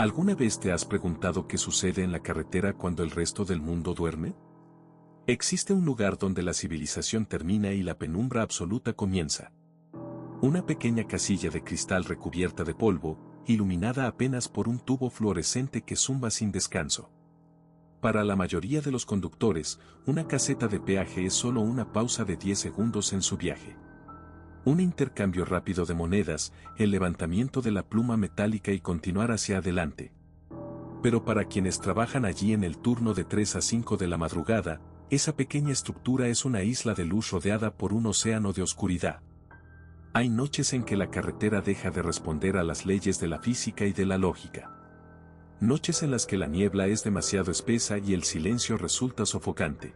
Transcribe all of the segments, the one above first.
¿Alguna vez te has preguntado qué sucede en la carretera cuando el resto del mundo duerme? Existe un lugar donde la civilización termina y la penumbra absoluta comienza. Una pequeña casilla de cristal recubierta de polvo, iluminada apenas por un tubo fluorescente que zumba sin descanso. Para la mayoría de los conductores, una caseta de peaje es solo una pausa de 10 segundos en su viaje. Un intercambio rápido de monedas, el levantamiento de la pluma metálica y continuar hacia adelante. Pero para quienes trabajan allí en el turno de 3 a 5 de la madrugada, esa pequeña estructura es una isla de luz rodeada por un océano de oscuridad. Hay noches en que la carretera deja de responder a las leyes de la física y de la lógica. Noches en las que la niebla es demasiado espesa y el silencio resulta sofocante.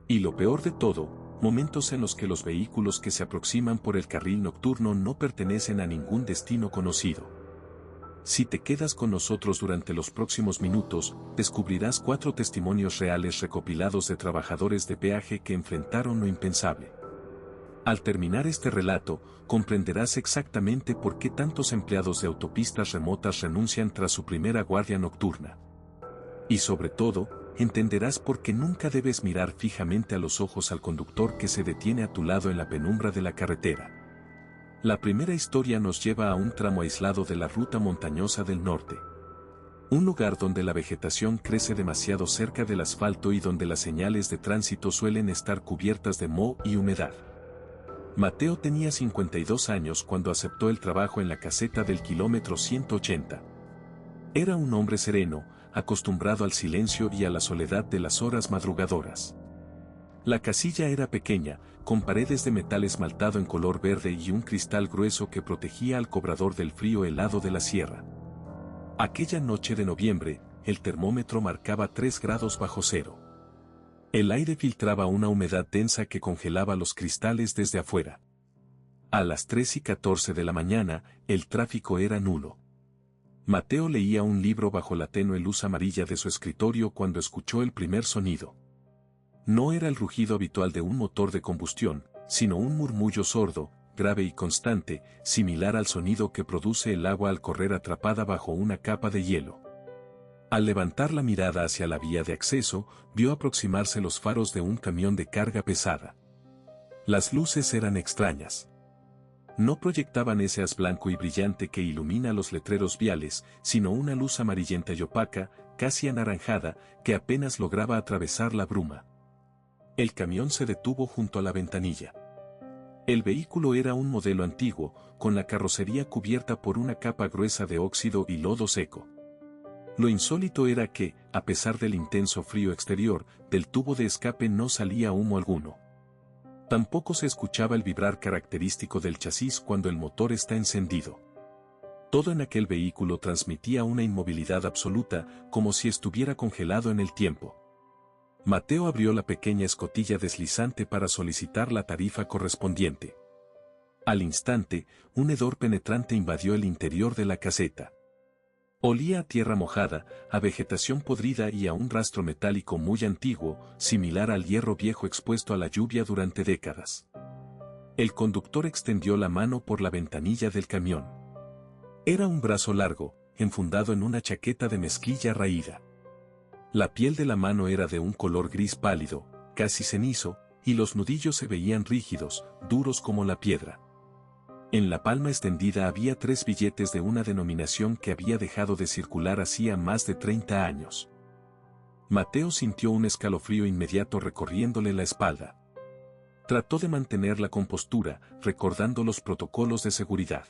Y lo peor de todo, momentos en los que los vehículos que se aproximan por el carril nocturno no pertenecen a ningún destino conocido. Si te quedas con nosotros durante los próximos minutos, descubrirás 4 testimonios reales recopilados de trabajadores de peaje que enfrentaron lo impensable. Al terminar este relato, comprenderás exactamente por qué tantos empleados de autopistas remotas renuncian tras su primera guardia nocturna. Y sobre todo, entenderás por qué nunca debes mirar fijamente a los ojos al conductor que se detiene a tu lado en la penumbra de la carretera. La primera historia nos lleva a un tramo aislado de la ruta montañosa del norte. Un lugar donde la vegetación crece demasiado cerca del asfalto y donde las señales de tránsito suelen estar cubiertas de moho y humedad. Mateo tenía 52 años cuando aceptó el trabajo en la caseta del kilómetro 180. Era un hombre sereno, acostumbrado al silencio y a la soledad de las horas madrugadoras. La casilla era pequeña, con paredes de metal esmaltado en color verde y un cristal grueso que protegía al cobrador del frío helado de la sierra. Aquella noche de noviembre, el termómetro marcaba 3 grados bajo cero. El aire filtraba una humedad densa que congelaba los cristales desde afuera. A las 3:14 de la mañana, el tráfico era nulo. Mateo leía un libro bajo la tenue luz amarilla de su escritorio cuando escuchó el primer sonido. No era el rugido habitual de un motor de combustión, sino un murmullo sordo, grave y constante, similar al sonido que produce el agua al correr atrapada bajo una capa de hielo. Al levantar la mirada hacia la vía de acceso, vio aproximarse los faros de un camión de carga pesada. Las luces eran extrañas. No proyectaban ese haz blanco y brillante que ilumina los letreros viales, sino una luz amarillenta y opaca, casi anaranjada, que apenas lograba atravesar la bruma. El camión se detuvo junto a la ventanilla. El vehículo era un modelo antiguo, con la carrocería cubierta por una capa gruesa de óxido y lodo seco. Lo insólito era que, a pesar del intenso frío exterior, del tubo de escape no salía humo alguno. Tampoco se escuchaba el vibrar característico del chasis cuando el motor está encendido. Todo en aquel vehículo transmitía una inmovilidad absoluta, como si estuviera congelado en el tiempo. Mateo abrió la pequeña escotilla deslizante para solicitar la tarifa correspondiente. Al instante, un hedor penetrante invadió el interior de la caseta. Olía a tierra mojada, a vegetación podrida y a un rastro metálico muy antiguo, similar al hierro viejo expuesto a la lluvia durante décadas. El conductor extendió la mano por la ventanilla del camión. Era un brazo largo, enfundado en una chaqueta de mezclilla raída. La piel de la mano era de un color gris pálido, casi cenizo, y los nudillos se veían rígidos, duros como la piedra. En la palma extendida había 3 billetes de una denominación que había dejado de circular hacía más de 30 años. Mateo sintió un escalofrío inmediato recorriéndole la espalda. Trató de mantener la compostura, recordando los protocolos de seguridad.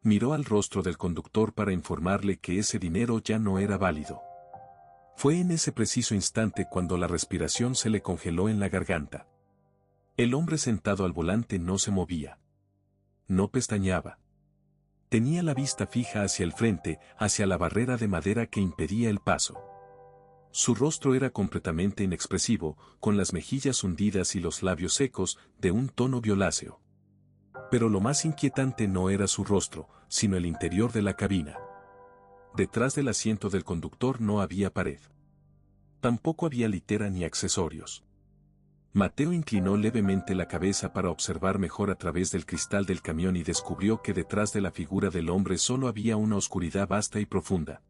Miró al rostro del conductor para informarle que ese dinero ya no era válido. Fue en ese preciso instante cuando la respiración se le congeló en la garganta. El hombre sentado al volante no se movía. No pestañeaba. Tenía la vista fija hacia el frente, hacia la barrera de madera que impedía el paso. Su rostro era completamente inexpresivo, con las mejillas hundidas y los labios secos, de un tono violáceo. Pero lo más inquietante no era su rostro, sino el interior de la cabina. Detrás del asiento del conductor no había pared. Tampoco había litera ni accesorios. Mateo inclinó levemente la cabeza para observar mejor a través del cristal del camión y descubrió que detrás de la figura del hombre solo había una oscuridad vasta y profunda.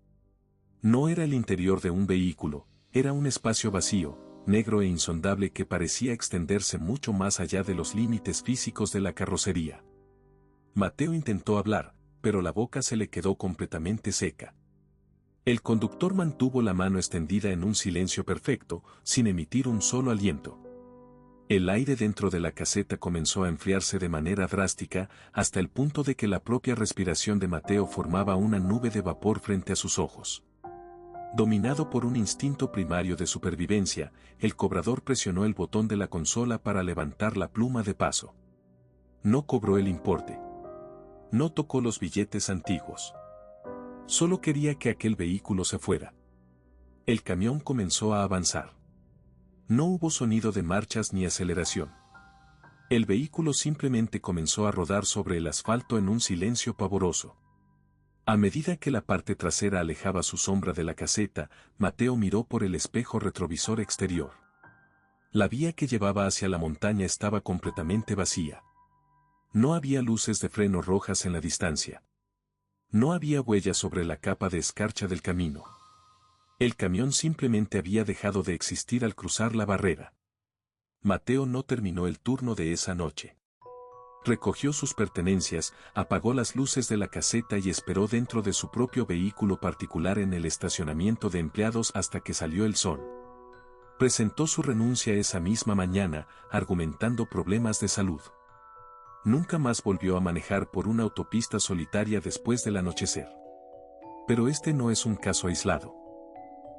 No era el interior de un vehículo, era un espacio vacío, negro e insondable que parecía extenderse mucho más allá de los límites físicos de la carrocería. Mateo intentó hablar, pero la boca se le quedó completamente seca. El conductor mantuvo la mano extendida en un silencio perfecto, sin emitir un solo aliento. El aire dentro de la caseta comenzó a enfriarse de manera drástica, hasta el punto de que la propia respiración de Mateo formaba una nube de vapor frente a sus ojos. Dominado por un instinto primario de supervivencia, el cobrador presionó el botón de la consola para levantar la pluma de paso. No cobró el importe. No tocó los billetes antiguos. Solo quería que aquel vehículo se fuera. El camión comenzó a avanzar. No hubo sonido de marchas ni aceleración. El vehículo simplemente comenzó a rodar sobre el asfalto en un silencio pavoroso. A medida que la parte trasera alejaba su sombra de la caseta, Mateo miró por el espejo retrovisor exterior. La vía que llevaba hacia la montaña estaba completamente vacía. No había luces de freno rojas en la distancia. No había huellas sobre la capa de escarcha del camino. El camión simplemente había dejado de existir al cruzar la barrera. Mateo no terminó el turno de esa noche. Recogió sus pertenencias, apagó las luces de la caseta y esperó dentro de su propio vehículo particular en el estacionamiento de empleados hasta que salió el sol. Presentó su renuncia esa misma mañana, argumentando problemas de salud. Nunca más volvió a manejar por una autopista solitaria después del anochecer. Pero este no es un caso aislado.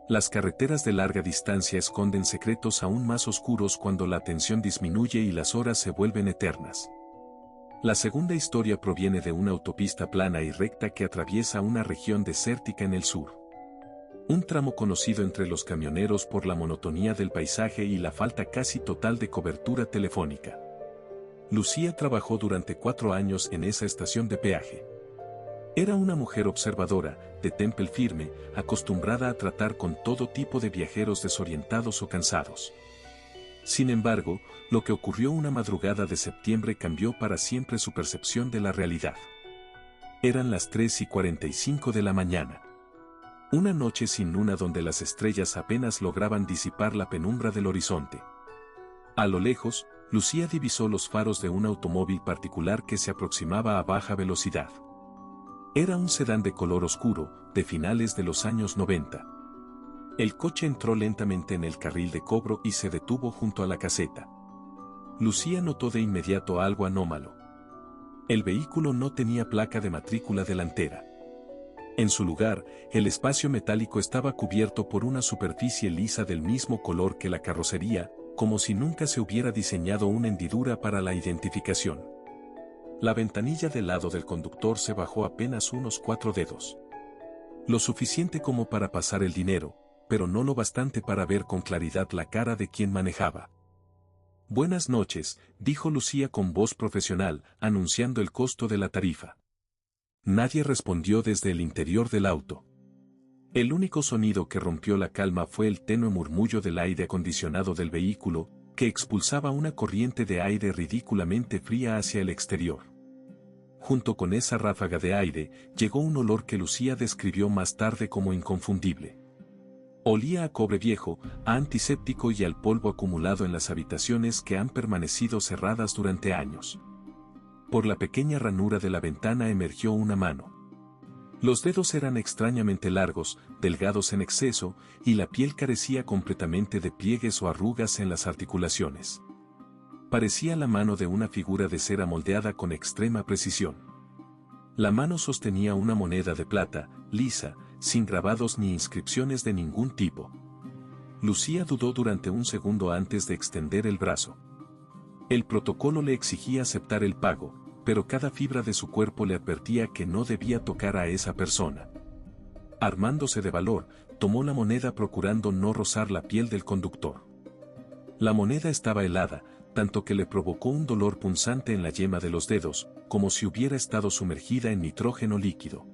Las carreteras de larga distancia esconden secretos aún más oscuros cuando la tensión disminuye y las horas se vuelven eternas. La segunda historia proviene de una autopista plana y recta que atraviesa una región desértica en el sur. Un tramo conocido entre los camioneros por la monotonía del paisaje y la falta casi total de cobertura telefónica. Lucía trabajó durante 4 años en esa estación de peaje. Era una mujer observadora, de temple firme, acostumbrada a tratar con todo tipo de viajeros desorientados o cansados. Sin embargo, lo que ocurrió una madrugada de septiembre cambió para siempre su percepción de la realidad. Eran las 3:45 de la mañana. Una noche sin luna donde las estrellas apenas lograban disipar la penumbra del horizonte. A lo lejos, Lucía divisó los faros de un automóvil particular que se aproximaba a baja velocidad. Era un sedán de color oscuro, de finales de los años 90. El coche entró lentamente en el carril de cobro y se detuvo junto a la caseta. Lucía notó de inmediato algo anómalo. El vehículo no tenía placa de matrícula delantera. En su lugar, el espacio metálico estaba cubierto por una superficie lisa del mismo color que la carrocería, como si nunca se hubiera diseñado una hendidura para la identificación. La ventanilla del lado del conductor se bajó apenas unos 4 dedos. Lo suficiente como para pasar el dinero, pero no lo bastante para ver con claridad la cara de quien manejaba. Buenas noches, dijo Lucía con voz profesional, anunciando el costo de la tarifa. Nadie respondió desde el interior del auto. El único sonido que rompió la calma fue el tenue murmullo del aire acondicionado del vehículo, que expulsaba una corriente de aire ridículamente fría hacia el exterior. Junto con esa ráfaga de aire, llegó un olor que Lucía describió más tarde como inconfundible. Olía a cobre viejo, a antiséptico y al polvo acumulado en las habitaciones que han permanecido cerradas durante años. Por la pequeña ranura de la ventana emergió una mano. Los dedos eran extrañamente largos, delgados en exceso, y la piel carecía completamente de pliegues o arrugas en las articulaciones. Parecía la mano de una figura de cera moldeada con extrema precisión. La mano sostenía una moneda de plata, lisa, sin grabados ni inscripciones de ningún tipo. Lucía dudó durante un segundo antes de extender el brazo. El protocolo le exigía aceptar el pago, pero cada fibra de su cuerpo le advertía que no debía tocar a esa persona. Armándose de valor, tomó la moneda procurando no rozar la piel del conductor. La moneda estaba helada, tanto que le provocó un dolor punzante en la yema de los dedos, como si hubiera estado sumergida en nitrógeno líquido.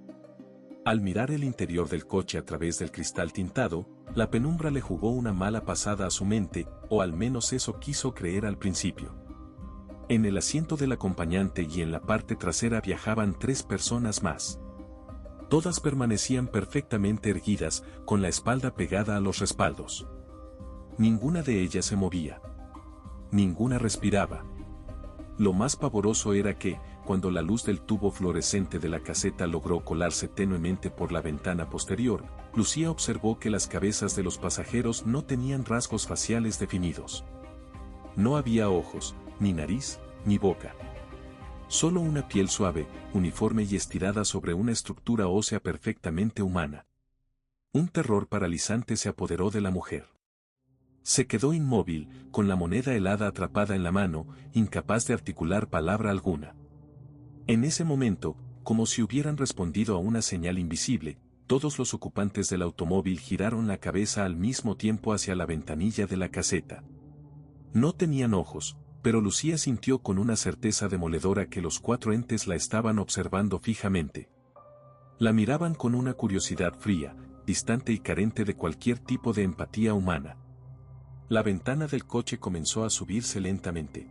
Al mirar el interior del coche a través del cristal tintado, la penumbra le jugó una mala pasada a su mente, o al menos eso quiso creer al principio. En el asiento del acompañante y en la parte trasera viajaban 3 personas más. Todas permanecían perfectamente erguidas, con la espalda pegada a los respaldos. Ninguna de ellas se movía. Ninguna respiraba. Lo más pavoroso era que, cuando la luz del tubo fluorescente de la caseta logró colarse tenuemente por la ventana posterior, Lucía observó que las cabezas de los pasajeros no tenían rasgos faciales definidos. No había ojos, ni nariz, ni boca. Solo una piel suave, uniforme y estirada sobre una estructura ósea perfectamente humana. Un terror paralizante se apoderó de la mujer. Se quedó inmóvil, con la moneda helada atrapada en la mano, incapaz de articular palabra alguna. En ese momento, como si hubieran respondido a una señal invisible, todos los ocupantes del automóvil giraron la cabeza al mismo tiempo hacia la ventanilla de la caseta. No tenían ojos, pero Lucía sintió con una certeza demoledora que los 4 entes la estaban observando fijamente. La miraban con una curiosidad fría, distante y carente de cualquier tipo de empatía humana. La ventana del coche comenzó a subirse lentamente.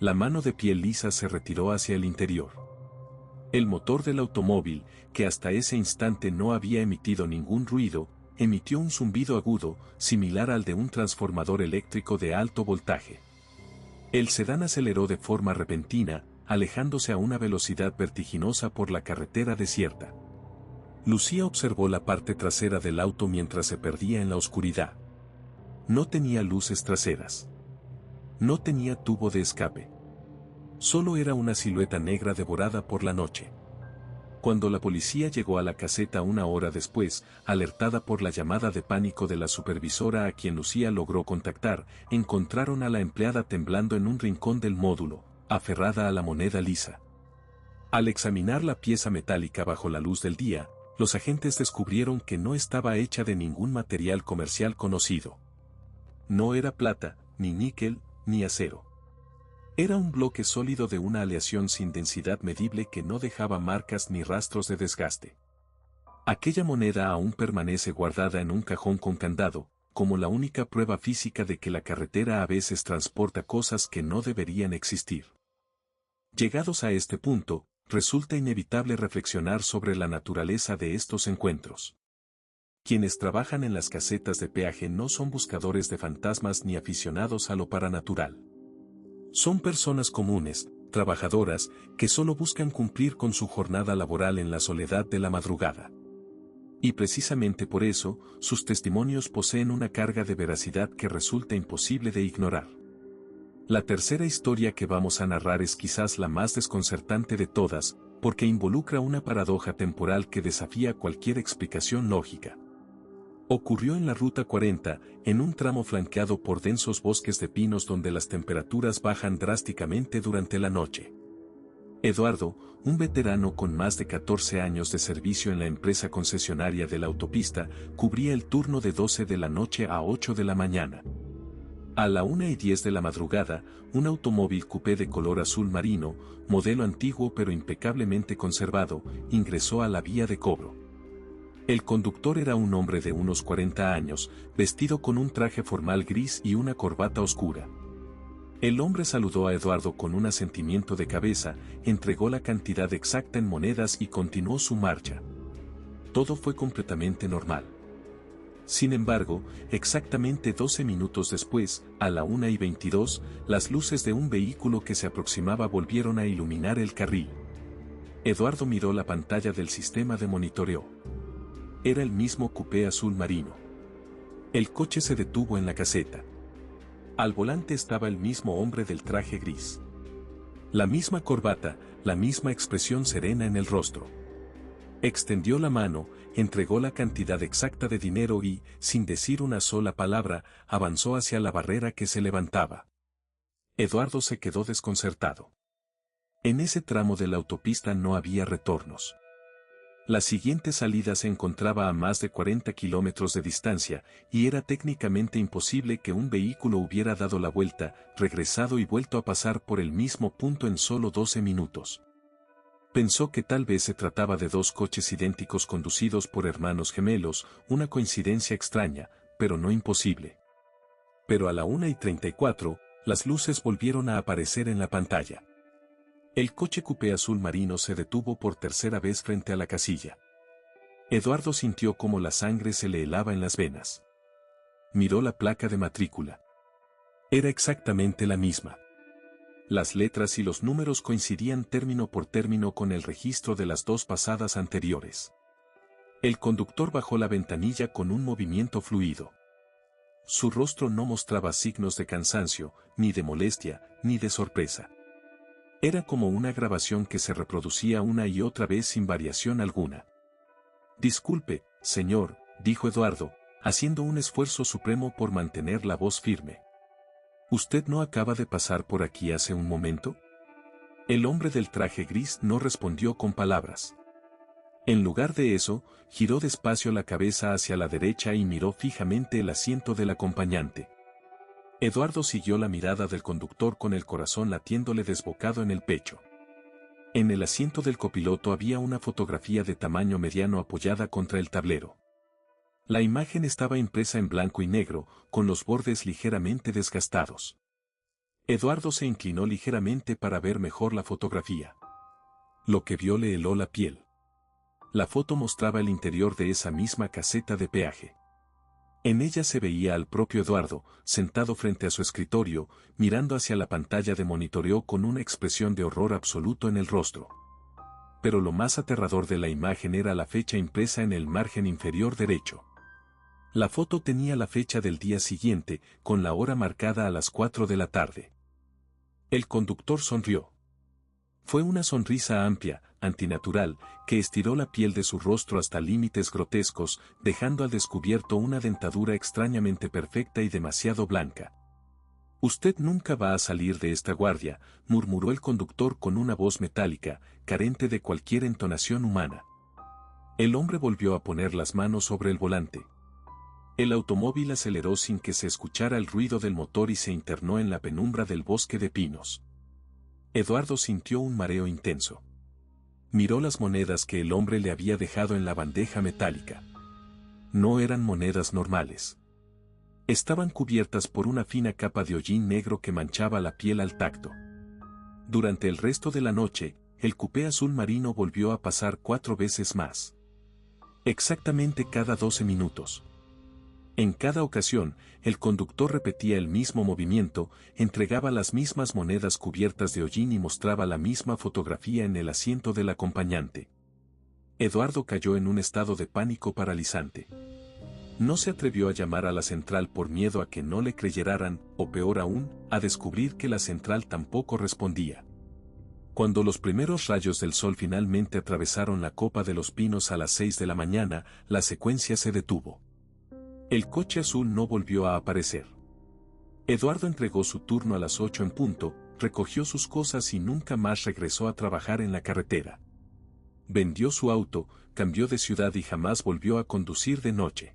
La mano de piel lisa se retiró hacia el interior. El motor del automóvil, que hasta ese instante no había emitido ningún ruido, emitió un zumbido agudo, similar al de un transformador eléctrico de alto voltaje. El sedán aceleró de forma repentina, alejándose a una velocidad vertiginosa por la carretera desierta. Lucía observó la parte trasera del auto mientras se perdía en la oscuridad. No tenía luces traseras. No tenía tubo de escape. Solo era una silueta negra devorada por la noche. Cuando la policía llegó a la caseta 1 hora después, alertada por la llamada de pánico de la supervisora a quien Lucía logró contactar, encontraron a la empleada temblando en un rincón del módulo, aferrada a la moneda lisa. Al examinar la pieza metálica bajo la luz del día, los agentes descubrieron que no estaba hecha de ningún material comercial conocido. No era plata, ni níquel, ni acero. Era un bloque sólido de una aleación sin densidad medible que no dejaba marcas ni rastros de desgaste. Aquella moneda aún permanece guardada en un cajón con candado, como la única prueba física de que la carretera a veces transporta cosas que no deberían existir. Llegados a este punto, resulta inevitable reflexionar sobre la naturaleza de estos encuentros. Quienes trabajan en las casetas de peaje no son buscadores de fantasmas ni aficionados a lo paranatural. Son personas comunes, trabajadoras, que solo buscan cumplir con su jornada laboral en la soledad de la madrugada. Y precisamente por eso, sus testimonios poseen una carga de veracidad que resulta imposible de ignorar. La tercera historia que vamos a narrar es quizás la más desconcertante de todas, porque involucra una paradoja temporal que desafía cualquier explicación lógica. Ocurrió en la Ruta 40, en un tramo flanqueado por densos bosques de pinos donde las temperaturas bajan drásticamente durante la noche. Eduardo, un veterano con más de 14 años de servicio en la empresa concesionaria de la autopista, cubría el turno de 12 de la noche a 8 de la mañana. A la 1:10 de la madrugada, un automóvil coupé de color azul marino, modelo antiguo pero impecablemente conservado, ingresó a la vía de cobro. El conductor era un hombre de unos 40 años, vestido con un traje formal gris y una corbata oscura. El hombre saludó a Eduardo con un asentimiento de cabeza, entregó la cantidad exacta en monedas y continuó su marcha. Todo fue completamente normal. Sin embargo, exactamente 12 minutos después, a la 1:22, las luces de un vehículo que se aproximaba volvieron a iluminar el carril. Eduardo miró la pantalla del sistema de monitoreo. Era el mismo coupé azul marino. El coche se detuvo en la caseta. Al volante estaba el mismo hombre del traje gris. La misma corbata, la misma expresión serena en el rostro. Extendió la mano, entregó la cantidad exacta de dinero y, sin decir una sola palabra, avanzó hacia la barrera que se levantaba. Eduardo se quedó desconcertado. En ese tramo de la autopista no había retornos. La siguiente salida se encontraba a más de 40 kilómetros de distancia, y era técnicamente imposible que un vehículo hubiera dado la vuelta, regresado y vuelto a pasar por el mismo punto en solo 12 minutos. Pensó que tal vez se trataba de dos coches idénticos conducidos por hermanos gemelos, una coincidencia extraña, pero no imposible. Pero a la 1:34, las luces volvieron a aparecer en la pantalla. El coche coupé azul marino se detuvo por tercera vez frente a la casilla. Eduardo sintió como la sangre se le helaba en las venas. Miró la placa de matrícula. Era exactamente la misma. Las letras y los números coincidían término por término con el registro de las dos pasadas anteriores. El conductor bajó la ventanilla con un movimiento fluido. Su rostro no mostraba signos de cansancio, ni de molestia, ni de sorpresa. Era como una grabación que se reproducía una y otra vez sin variación alguna. «Disculpe, señor», dijo Eduardo, haciendo un esfuerzo supremo por mantener la voz firme. «¿Usted no acaba de pasar por aquí hace un momento?» El hombre del traje gris no respondió con palabras. En lugar de eso, giró despacio la cabeza hacia la derecha y miró fijamente el asiento del acompañante. Eduardo siguió la mirada del conductor con el corazón latiéndole desbocado en el pecho. En el asiento del copiloto había una fotografía de tamaño mediano apoyada contra el tablero. La imagen estaba impresa en blanco y negro, con los bordes ligeramente desgastados. Eduardo se inclinó ligeramente para ver mejor la fotografía. Lo que vio le heló la piel. La foto mostraba el interior de esa misma caseta de peaje. En ella se veía al propio Eduardo, sentado frente a su escritorio, mirando hacia la pantalla de monitoreo con una expresión de horror absoluto en el rostro. Pero lo más aterrador de la imagen era la fecha impresa en el margen inferior derecho. La foto tenía la fecha del día siguiente, con la hora marcada a las 4 de la tarde. El conductor sonrió. Fue una sonrisa amplia, antinatural, que estiró la piel de su rostro hasta límites grotescos, dejando al descubierto una dentadura extrañamente perfecta y demasiado blanca. «Usted nunca va a salir de esta guardia», murmuró el conductor con una voz metálica, carente de cualquier entonación humana. El hombre volvió a poner las manos sobre el volante. El automóvil aceleró sin que se escuchara el ruido del motor y se internó en la penumbra del bosque de pinos. Eduardo sintió un mareo intenso. Miró las monedas que el hombre le había dejado en la bandeja metálica. No eran monedas normales. Estaban cubiertas por una fina capa de hollín negro que manchaba la piel al tacto. Durante el resto de la noche, el coupé azul marino volvió a pasar 4 veces más. Exactamente cada 12 minutos. En cada ocasión, el conductor repetía el mismo movimiento, entregaba las mismas monedas cubiertas de hollín y mostraba la misma fotografía en el asiento del acompañante. Eduardo cayó en un estado de pánico paralizante. No se atrevió a llamar a la central por miedo a que no le creyeran, o peor aún, a descubrir que la central tampoco respondía. Cuando los primeros rayos del sol finalmente atravesaron la copa de los pinos a las 6 de la mañana, la secuencia se detuvo. El coche azul no volvió a aparecer. Eduardo entregó su turno a las 8 en punto, recogió sus cosas y nunca más regresó a trabajar en la carretera. Vendió su auto, cambió de ciudad y jamás volvió a conducir de noche.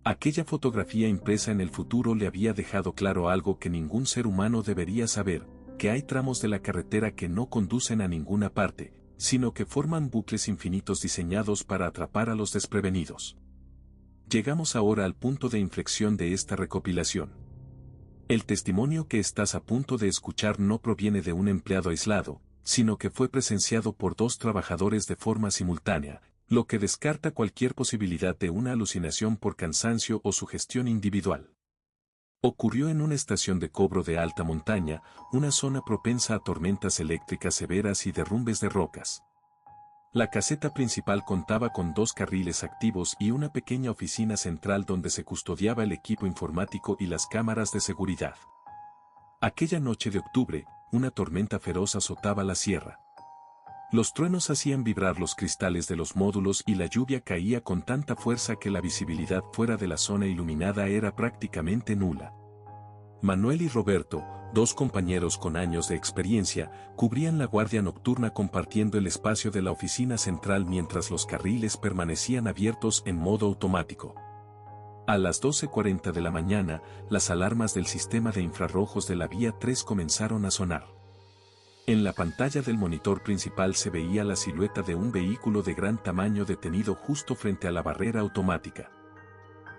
Aquella fotografía impresa en el futuro le había dejado claro algo que ningún ser humano debería saber, que hay tramos de la carretera que no conducen a ninguna parte, sino que forman bucles infinitos diseñados para atrapar a los desprevenidos. Llegamos ahora al punto de inflexión de esta recopilación. El testimonio que estás a punto de escuchar no proviene de un empleado aislado, sino que fue presenciado por 2 trabajadores de forma simultánea, lo que descarta cualquier posibilidad de una alucinación por cansancio o sugestión individual. Ocurrió en una estación de cobro de alta montaña, una zona propensa a tormentas eléctricas severas y derrumbes de rocas. La caseta principal contaba con 2 carriles activos y una pequeña oficina central donde se custodiaba el equipo informático y las cámaras de seguridad. Aquella noche de octubre, una tormenta feroz azotaba la sierra. Los truenos hacían vibrar los cristales de los módulos y la lluvia caía con tanta fuerza que la visibilidad fuera de la zona iluminada era prácticamente nula. Manuel y Roberto, 2 compañeros con años de experiencia, cubrían la guardia nocturna compartiendo el espacio de la oficina central mientras los carriles permanecían abiertos en modo automático. A las 12:40 de la mañana, las alarmas del sistema de infrarrojos de la vía 3 comenzaron a sonar. En la pantalla del monitor principal se veía la silueta de un vehículo de gran tamaño detenido justo frente a la barrera automática.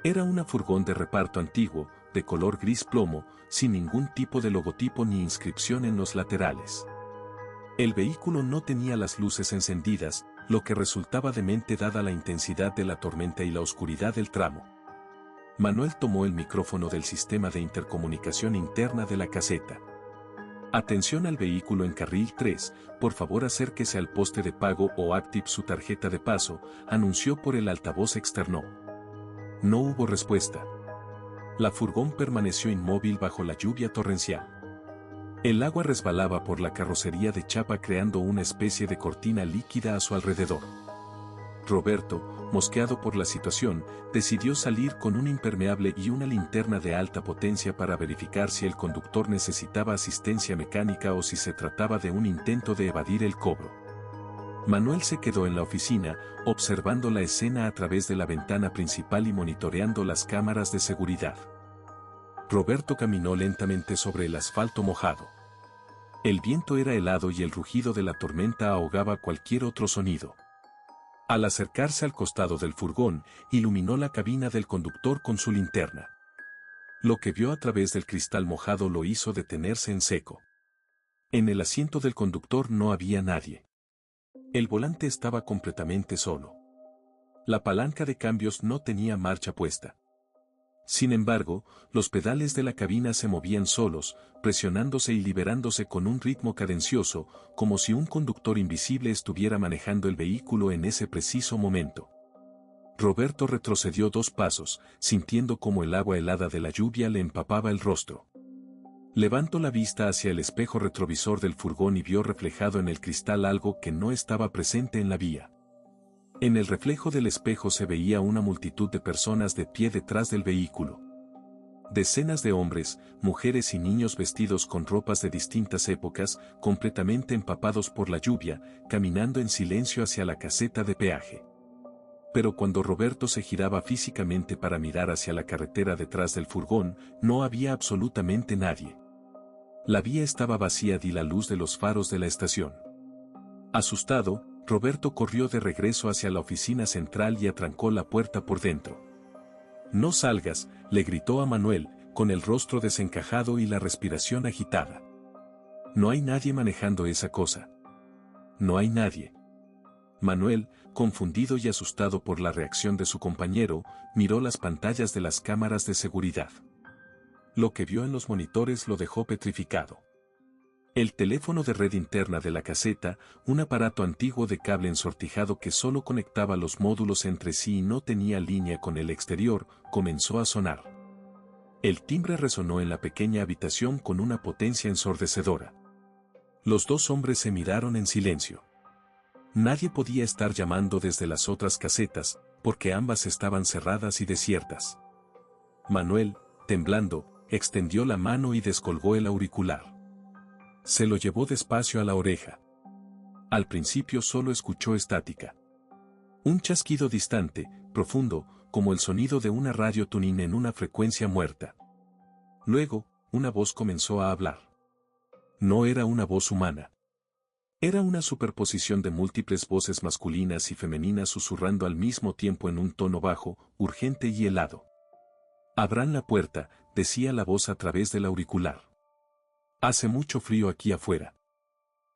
Era una furgón de reparto antiguo, de color gris plomo, sin ningún tipo de logotipo ni inscripción en los laterales. El vehículo no tenía las luces encendidas, lo que resultaba demente dada la intensidad de la tormenta y la oscuridad del tramo. Manuel tomó el micrófono del sistema de intercomunicación interna de la caseta. Atención al vehículo en carril 3, por favor acérquese al poste de pago o active su tarjeta de paso, anunció por el altavoz externo. No hubo respuesta. La furgón permaneció inmóvil bajo la lluvia torrencial. El agua resbalaba por la carrocería de chapa creando una especie de cortina líquida a su alrededor. Roberto, mosqueado por la situación, decidió salir con un impermeable y una linterna de alta potencia para verificar si el conductor necesitaba asistencia mecánica o si se trataba de un intento de evadir el cobro. Manuel se quedó en la oficina, observando la escena a través de la ventana principal y monitoreando las cámaras de seguridad. Roberto caminó lentamente sobre el asfalto mojado. El viento era helado y el rugido de la tormenta ahogaba cualquier otro sonido. Al acercarse al costado del furgón, iluminó la cabina del conductor con su linterna. Lo que vio a través del cristal mojado lo hizo detenerse en seco. En el asiento del conductor no había nadie. El volante estaba completamente solo. La palanca de cambios no tenía marcha puesta. Sin embargo, los pedales de la cabina se movían solos, presionándose y liberándose con un ritmo cadencioso, como si un conductor invisible estuviera manejando el vehículo en ese preciso momento. Roberto retrocedió 2 pasos, sintiendo como el agua helada de la lluvia le empapaba el rostro. Levantó la vista hacia el espejo retrovisor del furgón y vio reflejado en el cristal algo que no estaba presente en la vía. En el reflejo del espejo se veía una multitud de personas de pie detrás del vehículo. Decenas de hombres, mujeres y niños vestidos con ropas de distintas épocas, completamente empapados por la lluvia, caminando en silencio hacia la caseta de peaje. Pero cuando Roberto se giraba físicamente para mirar hacia la carretera detrás del furgón, no había absolutamente nadie. La vía estaba vacía y la luz de los faros de la estación. Asustado, Roberto corrió de regreso hacia la oficina central y atrancó la puerta por dentro. «No salgas», le gritó a Manuel, con el rostro desencajado y la respiración agitada. «No hay nadie manejando esa cosa. No hay nadie». Manuel, confundido y asustado por la reacción de su compañero, miró las pantallas de las cámaras de seguridad. Lo que vio en los monitores lo dejó petrificado. El teléfono de red interna de la caseta, un aparato antiguo de cable ensortijado que solo conectaba los módulos entre sí y no tenía línea con el exterior, comenzó a sonar. El timbre resonó en la pequeña habitación con una potencia ensordecedora. Los 2 hombres se miraron en silencio. Nadie podía estar llamando desde las otras casetas, porque ambas estaban cerradas y desiertas. Manuel, temblando, extendió la mano y descolgó el auricular. Se lo llevó despacio a la oreja. Al principio solo escuchó estática. Un chasquido distante, profundo, como el sonido de una radio tuning en una frecuencia muerta. Luego, una voz comenzó a hablar. No era una voz humana. Era una superposición de múltiples voces masculinas y femeninas susurrando al mismo tiempo en un tono bajo, urgente y helado. «Abran la puerta», decía la voz a través del auricular. «Hace mucho frío aquí afuera.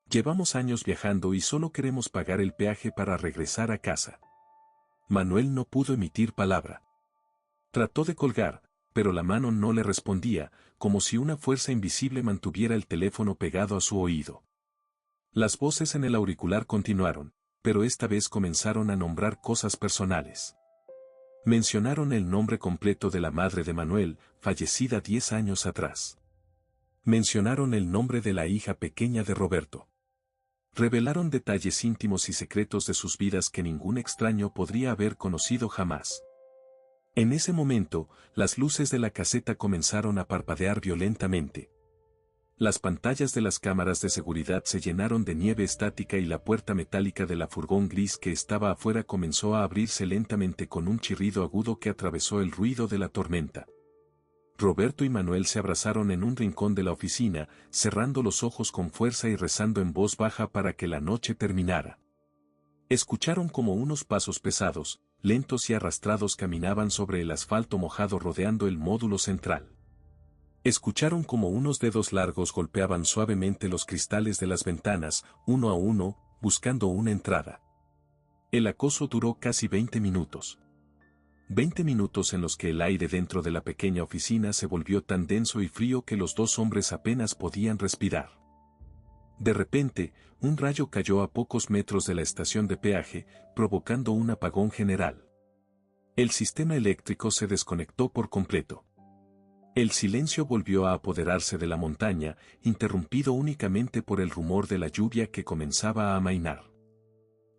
Llevamos años viajando y solo queremos pagar el peaje para regresar a casa». Manuel no pudo emitir palabra. Trató de colgar, pero la mano no le respondía, como si una fuerza invisible mantuviera el teléfono pegado a su oído. Las voces en el auricular continuaron, pero esta vez comenzaron a nombrar cosas personales. Mencionaron el nombre completo de la madre de Manuel, fallecida 10 años atrás. Mencionaron el nombre de la hija pequeña de Roberto. Revelaron detalles íntimos y secretos de sus vidas que ningún extraño podría haber conocido jamás. En ese momento, las luces de la caseta comenzaron a parpadear violentamente. Las pantallas de las cámaras de seguridad se llenaron de nieve estática y la puerta metálica de la furgón gris que estaba afuera comenzó a abrirse lentamente con un chirrido agudo que atravesó el ruido de la tormenta. Roberto y Manuel se abrazaron en un rincón de la oficina, cerrando los ojos con fuerza y rezando en voz baja para que la noche terminara. Escucharon como unos pasos pesados, lentos y arrastrados caminaban sobre el asfalto mojado rodeando el módulo central. Escucharon como unos dedos largos golpeaban suavemente los cristales de las ventanas, uno a uno, buscando una entrada. El acoso duró casi 20 minutos. 20 minutos en los que el aire dentro de la pequeña oficina se volvió tan denso y frío que los dos hombres apenas podían respirar. De repente, un rayo cayó a pocos metros de la estación de peaje, provocando un apagón general. El sistema eléctrico se desconectó por completo. El silencio volvió a apoderarse de la montaña, interrumpido únicamente por el rumor de la lluvia que comenzaba a amainar.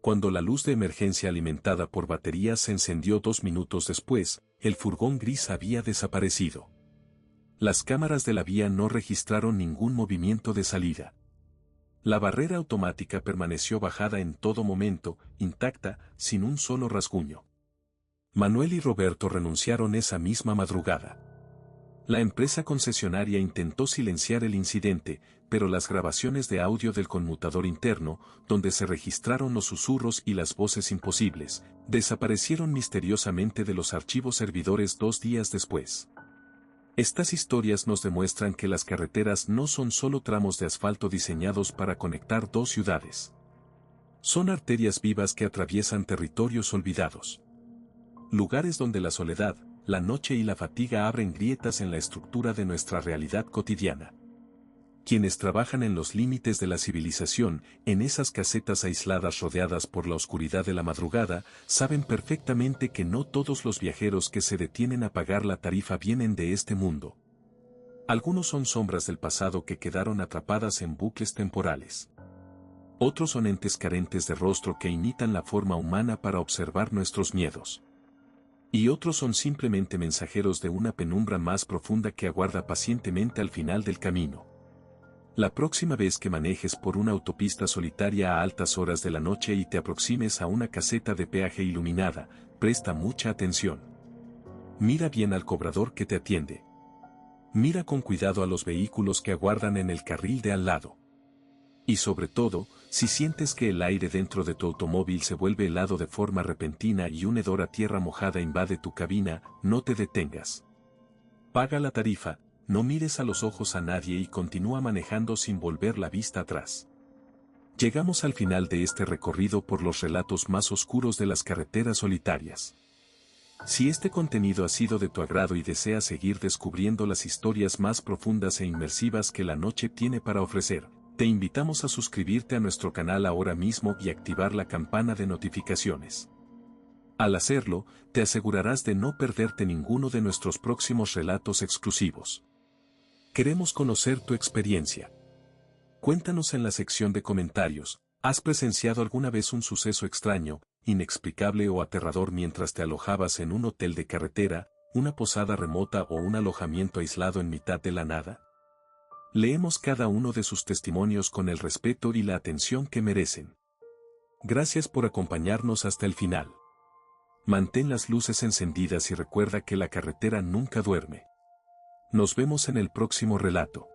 Cuando la luz de emergencia alimentada por baterías se encendió 2 minutos después, el furgón gris había desaparecido. Las cámaras de la vía no registraron ningún movimiento de salida. La barrera automática permaneció bajada en todo momento, intacta, sin un solo rasguño. Manuel y Roberto renunciaron esa misma madrugada. La empresa concesionaria intentó silenciar el incidente, pero las grabaciones de audio del conmutador interno, donde se registraron los susurros y las voces imposibles, desaparecieron misteriosamente de los archivos servidores 2 días después. Estas historias nos demuestran que las carreteras no son solo tramos de asfalto diseñados para conectar dos ciudades. Son arterias vivas que atraviesan territorios olvidados. Lugares donde la soledad, la noche y la fatiga abren grietas en la estructura de nuestra realidad cotidiana. Quienes trabajan en los límites de la civilización, en esas casetas aisladas rodeadas por la oscuridad de la madrugada, saben perfectamente que no todos los viajeros que se detienen a pagar la tarifa vienen de este mundo. Algunos son sombras del pasado que quedaron atrapadas en bucles temporales. Otros son entes carentes de rostro que imitan la forma humana para observar nuestros miedos. Y otros son simplemente mensajeros de una penumbra más profunda que aguarda pacientemente al final del camino. La próxima vez que manejes por una autopista solitaria a altas horas de la noche y te aproximes a una caseta de peaje iluminada, presta mucha atención. Mira bien al cobrador que te atiende. Mira con cuidado a los vehículos que aguardan en el carril de al lado. Y sobre todo, si sientes que el aire dentro de tu automóvil se vuelve helado de forma repentina y un hedor a tierra mojada invade tu cabina, no te detengas. Paga la tarifa, no mires a los ojos a nadie y continúa manejando sin volver la vista atrás. Llegamos al final de este recorrido por los relatos más oscuros de las carreteras solitarias. Si este contenido ha sido de tu agrado y deseas seguir descubriendo las historias más profundas e inmersivas que la noche tiene para ofrecer, te invitamos a suscribirte a nuestro canal ahora mismo y activar la campana de notificaciones. Al hacerlo, te asegurarás de no perderte ninguno de nuestros próximos relatos exclusivos. Queremos conocer tu experiencia. Cuéntanos en la sección de comentarios, ¿has presenciado alguna vez un suceso extraño, inexplicable o aterrador mientras te alojabas en un hotel de carretera, una posada remota o un alojamiento aislado en mitad de la nada? Leemos cada uno de sus testimonios con el respeto y la atención que merecen. Gracias por acompañarnos hasta el final. Mantén las luces encendidas y recuerda que la carretera nunca duerme. Nos vemos en el próximo relato.